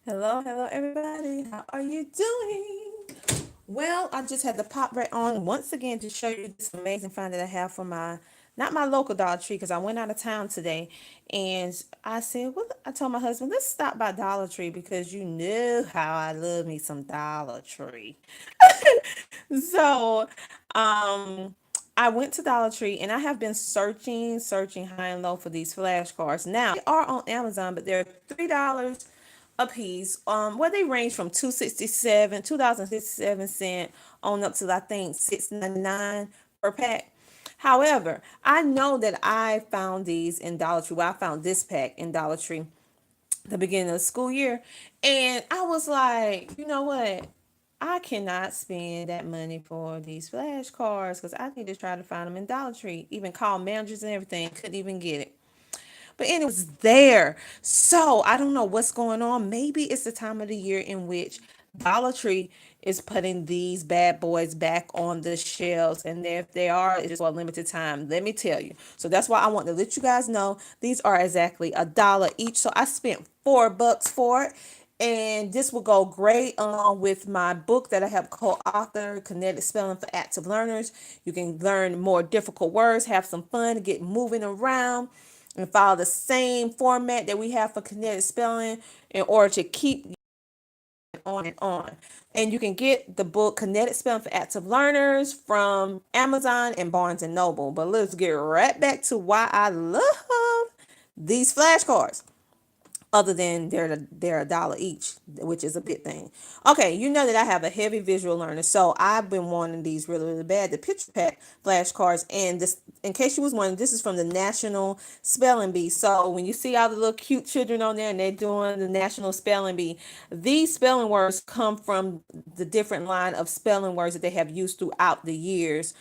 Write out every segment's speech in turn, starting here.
Hello, everybody. How are you doing? Well, I just had to pop right on once again to show you this amazing find that I have for not my local Dollar Tree because I went out of town today, and I said, well, I told my husband, let's stop by Dollar Tree because you know how I love me some Dollar Tree. So, um, I went to Dollar Tree and I have been searching high and low for these flashcards. Now, they are on Amazon, but they're $3 a piece. Where they range from 2.67 cents on up to I think 6.99 per pack. However, I know that I found these in Dollar Tree. Well, I found this pack in Dollar Tree the beginning of the school year. And I was like, you know what? I cannot spend that money for these flashcards because I need to try to find them in Dollar Tree. Even call managers and everything, couldn't even get it. But anyway, it was there. So I don't know what's going on. Maybe it's the time of the year in which Dollar Tree is putting these bad boys back on the shelves. And if they are, it's just for a limited time. Let me tell you. So that's why I want to let you guys know these are exactly $1 each. So I spent $4 for it. And this will go great along with my book that I have co-authored, Kinetic Spelling for Active Learners. You can learn more difficult words, have some fun, get moving around, and follow the same format that we have for kinetic spelling in order to keep on and on. And you can get the book Kinetic Spelling for Active Learners from Amazon and Barnes and Noble. But let's get right back to why I love these flashcards other than they're $1 each, which is a big thing. Okay, you know that I have a heavy visual learner, so I've been wanting these really bad. The picture pack flashcards, and this, in case you was wondering, this is from the National Spelling Bee. So when you see all the little cute children on there and they're doing the National Spelling Bee, these spelling words come from the different line of spelling words that they have used throughout the years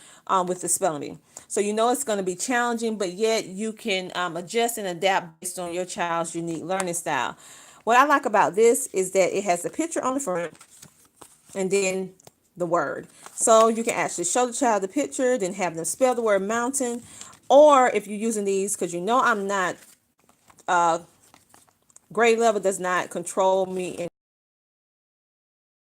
with the spelling bee. So you know it's going to be challenging, but yet you can adjust and adapt based on your child's unique learning style. What I like about this is that it has a picture on the front and then the word. So you can actually show the child the picture, then have them spell the word mountain. Or if you're using these, because you know I'm not, grade level does not control me in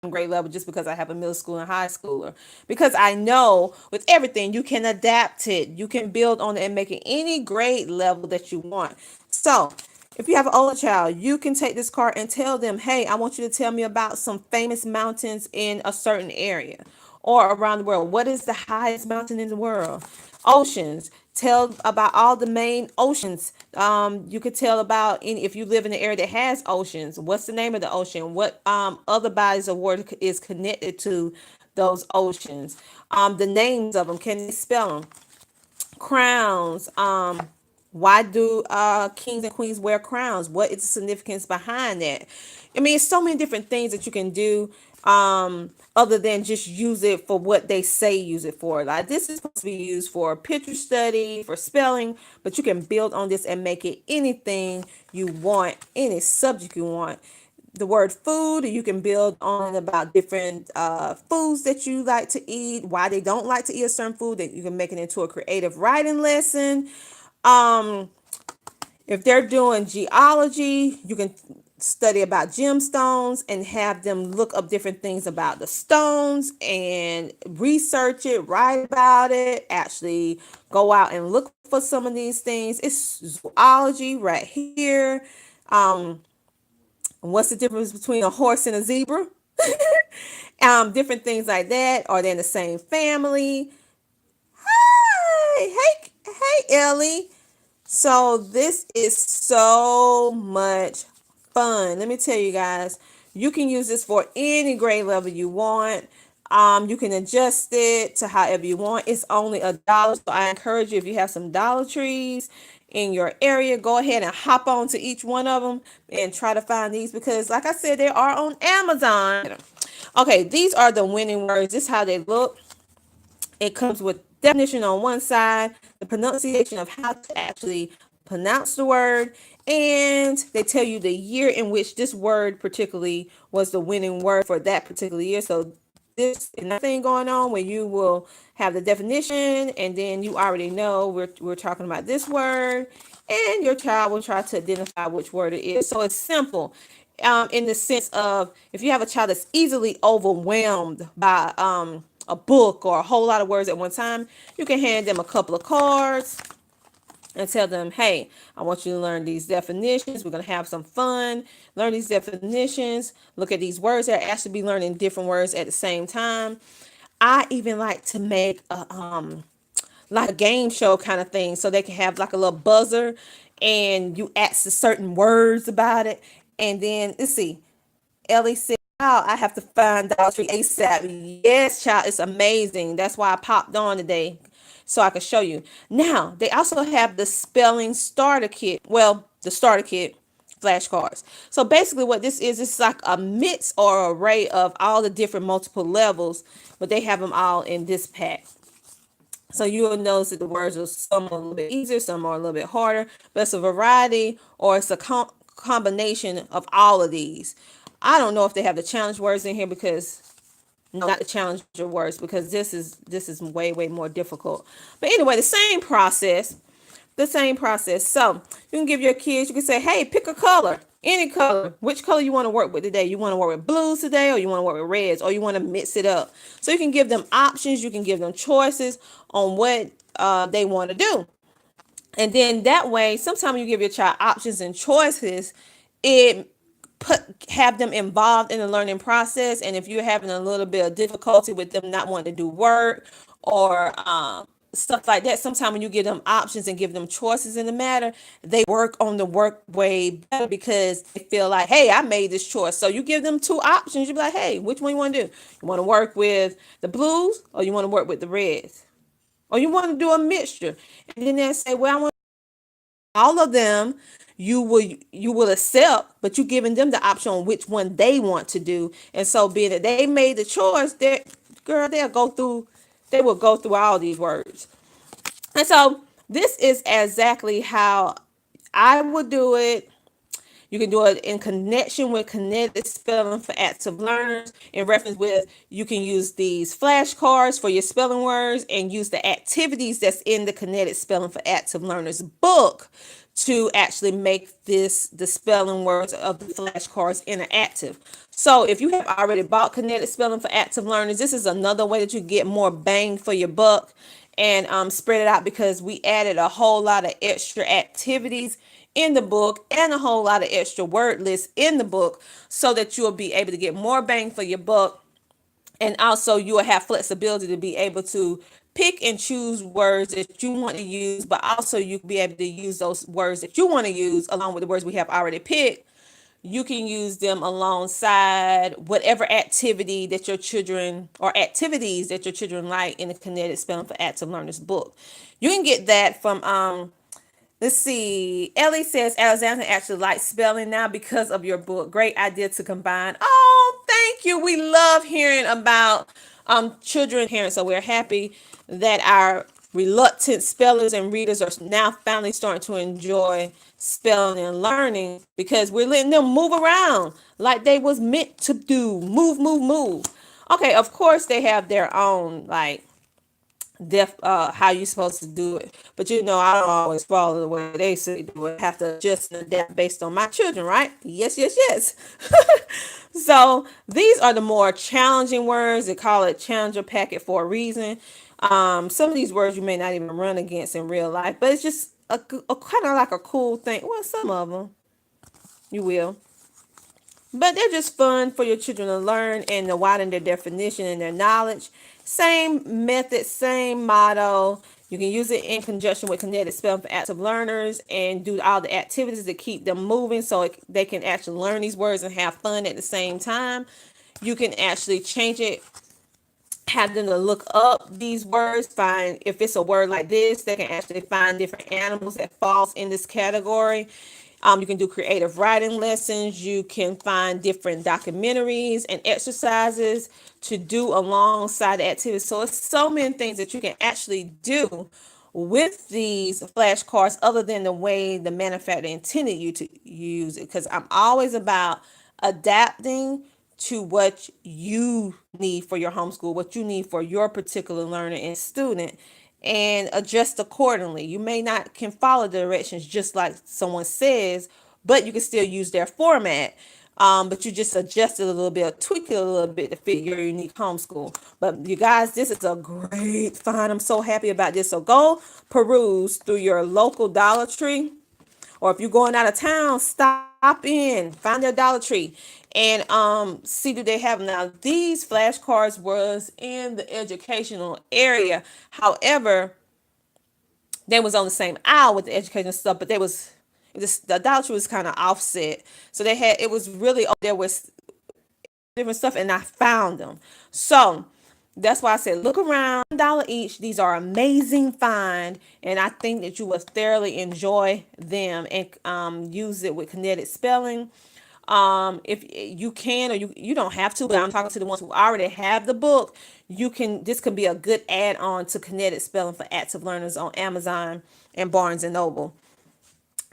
grade level just because I have a middle school and high schooler. Because I know with everything you can adapt it, you can build on it and make it any grade level that you want. So if you have an older child, you can take this card and tell them, hey, I want you to tell me about some famous mountains in a certain area or around the world. What is the highest mountain in the world? Oceans. Tell about all the main oceans. You could tell about if you live in an area that has oceans. What's the name of the ocean? What other bodies of water is connected to those oceans? The names of them. Can they spell them? Crowns. Why do kings and queens wear crowns? What is the significance behind that? I mean, it's so many different things that you can do other than just use it for what they say use it for. Like this is supposed to be used for picture study, for spelling, but you can build on this and make it anything you want, any subject you want. The word food, you can build on about different foods that you like to eat, why they don't like to eat a certain food, that you can make it into a creative writing lesson. um if they're doing geology, you can study about gemstones and have them look up different things about the stones and research it, write about it, actually go out and look for some of these things. It's zoology right here. um what's the difference between a horse and a zebra? Different things like that. Are they in the same family? Hey, Ellie. So this is so much fun. Let me tell you guys, you can use this for any grade level you want. You can adjust it to however you want. It's only $1. So I encourage you, if you have some Dollar Trees in your area, go ahead and hop on to each one of them and try to find these because like I said, they are on Amazon. Okay, these are the winning words. This is how they look. It comes with definition on one side, the pronunciation of how to actually pronounce the word, and they tell you the year in which this word particularly was the winning word for that particular year. So this is nothing going on where you will have the definition and then you already know we're talking about this word, and your child will try to identify which word it is. So it's simple. in the sense of if you have a child that's easily overwhelmed by a book or a whole lot of words at one time, you can hand them a couple of cards and tell them, hey, I want you to learn these definitions. We're going to have some fun. Learn these definitions. Look at these words. They'll actually be learning different words at the same time. I even like to make like a game show kind of thing so they can have like a little buzzer and you ask the certain words about it. And then let's see, Ellie said, "Oh, I have to find DollarTree ASAP." Yes, child, it's amazing. That's why I popped on today so I could show you. Now, they also have the spelling starter kit. Well, the starter kit flashcards. So basically what this is, it's like a mix or array of all the different multiple levels, but they have them all in this pack. So you will notice that the words are some are a little bit easier, some are a little bit harder, but it's a variety or it's a combination of all of these. I don't know if they have the challenge words in here because no, not the challenger words because this is way more difficult. But anyway, the same process. So you can give your kids, you can say, hey, pick a color, any color. Which color you want to work with today? You want to work with blues today, or you want to work with reds, or you want to mix it up. So you can give them options, you can give them choices on what they want to do. And then that way, sometimes you give your child options and choices, it have them involved in the learning process. And if you're having a little bit of difficulty with them not wanting to do work or stuff like that, sometimes when you give them options and give them choices in the matter, they work on the work way better because they feel like, hey, I made this choice. So you give them two options. You be like, hey, which one you want to do? You want to work with the blues or you want to work with the reds? Or you want to do a mixture? And then they say, well, I want all of them. You will accept, but you giving them the option on which one they want to do. And so being that they made the choice, that girl, they will go through all these words. And so this is exactly how I would do it. You can do it in connection with kinetic spelling for active learners. In reference with, you can use these flashcards for your spelling words and use the activities that's in the kinetic spelling for active learners book to actually make this the spelling words of the flashcards interactive. So if you have already bought kinetic spelling for active learners, this is another way that you get more bang for your buck and spread it out because we added a whole lot of extra activities in the book and a whole lot of extra word lists in the book so that you'll be able to get more bang for your buck, and also you will have flexibility to be able to pick and choose words that you want to use, but also you can be able to use those words that you want to use along with the words we have already picked. You can use them alongside whatever activity that your children or activities that your children like in the kinetic spelling for active learners book. You can get that from let's see. Ellie says Alexander actually likes spelling now because of your book. Great idea to combine. Oh, thank you. We love hearing about children parents. So we're happy that our reluctant spellers and readers are now finally starting to enjoy spelling and learning because we're letting them move around like they was meant to do. Move. Okay, of course they have their own like how you supposed to do it, but I don't always follow the way they say do it. I have to adjust and adapt based on my children, right? Yes. So these are the more challenging words. They call it challenger packet for a reason. Some of these words you may not even run against in real life, but it's just a kind of like a cool thing. Well, some of them you will, but they're just fun for your children to learn and to widen their definition and their knowledge. Same method, same motto. You can use it in conjunction with kinetic spelling for active learners and do all the activities to keep them moving so they can actually learn these words and have fun at the same time. You can actually change it, have them to look up these words, find if it's a word like this, they can actually find different animals that falls in this category. You can do creative writing lessons. You can find different documentaries and exercises to do alongside the activities. So it's so many things that you can actually do with these flashcards other than the way the manufacturer intended you to use it. Because I'm always about adapting to what you need for your homeschool, what you need for your particular learner and student, and adjust accordingly. You may not can follow the directions just like someone says, but you can still use their format. but you just adjust it a little bit, tweak it a little bit to fit your unique homeschool. But you guys, this is a great find. I'm so happy about this. So go peruse through your local Dollar Tree, or if you're going out of town, stop in, find their Dollar Tree, and see do they have them. Now these flashcards was in the educational area. However, they was on the same aisle with the educational stuff, but they was just the Dollar Tree was kind of offset. So they had it was really there was different stuff, and I found them. So that's why I said look around, $1 each. These are amazing find, and I think that you will thoroughly enjoy them and use it with kinetic spelling. If you can, or you don't have to, but I'm talking to the ones who already have the book. You can, this could be a good add-on to kinetic spelling for active learners on Amazon and Barnes and Noble.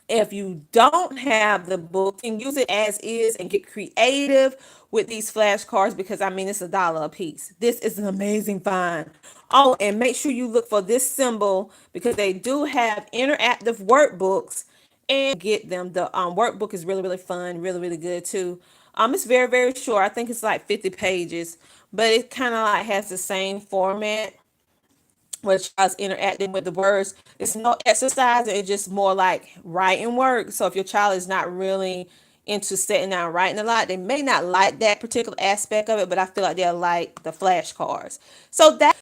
If you don't have the book, you can use it as is and get creative with these flashcards, because I mean it's $1 a piece. This is an amazing find. Oh, and make sure you look for this symbol, because they do have interactive workbooks, and get them. The workbook is really really fun, really really good too. It's very very short. I think it's like 50 pages, but it kind of like has the same format where the child's interacting with the words. It's no exercise, it's just more like writing work. So if your child is not really into sitting down writing a lot, they may not like that particular aspect of it, but I feel like they'll like the flashcards. So that